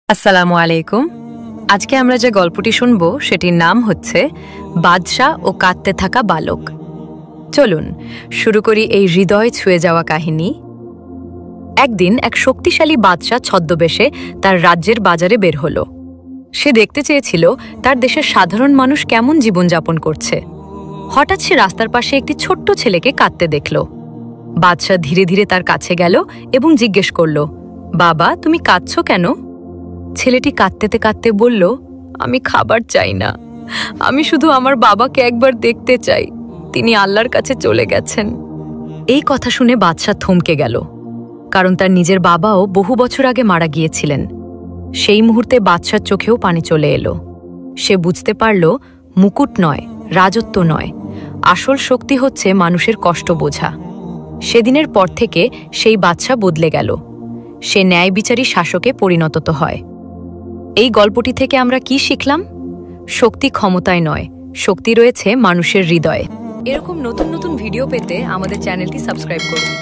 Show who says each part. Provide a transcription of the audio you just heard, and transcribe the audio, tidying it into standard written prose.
Speaker 1: আসসালামু আলাইকুম। আজকে আমরা যে গল্পটি শুনব সেটির নাম হচ্ছে বাদশা ও কাঁদতে থাকা বালক। চলুন শুরু করি এই হৃদয় ছুঁয়ে যাওয়া কাহিনী। একদিন এক শক্তিশালী বাদশা ছদ্মবেশে তার রাজ্যের বাজারে বের হলো। সে দেখতে চেয়েছিল তার দেশের সাধারণ মানুষ কেমন জীবনযাপন করছে। হঠাৎ সে রাস্তার পাশে একটি ছোট্ট ছেলেকে কাঁদতে দেখল। বাদশা ধীরে ধীরে তার কাছে গেল এবং জিজ্ঞেস করল, বাবা, তুমি কাঁদছো কেন? ছেলেটি কাঁদতে কাঁদতে বলল, আমি খাবার চাই না, আমি শুধু আমার বাবাকে একবার দেখতে চাই, তিনি আল্লাহর কাছে চলে গেছেন। এই কথা শুনে বাদশা থমকে গেল, কারণ তার নিজের বাবাও বহু বছর আগে মারা গিয়েছিলেন। সেই মুহূর্তে বাদশার চোখেও পানি চলে এলো। সে বুঝতে পারল, মুকুট নয়, রাজত্ব নয়, আসল শক্তি হচ্ছে মানুষের কষ্ট বোঝা। সেদিনের পর থেকে সেই বাদশা বদলে গেল। সে ন্যায়বিচারী শাসকে পরিণত হয়। এই গল্পটি থেকে আমরা কি শিখলাম? শক্তি ক্ষমতায় নয়, শক্তি রয়েছে মানুষের হৃদয়ে। এরকম নতুন নতুন ভিডিও পেতে আমাদের চ্যানেলটি সাবস্ক্রাইব করুন।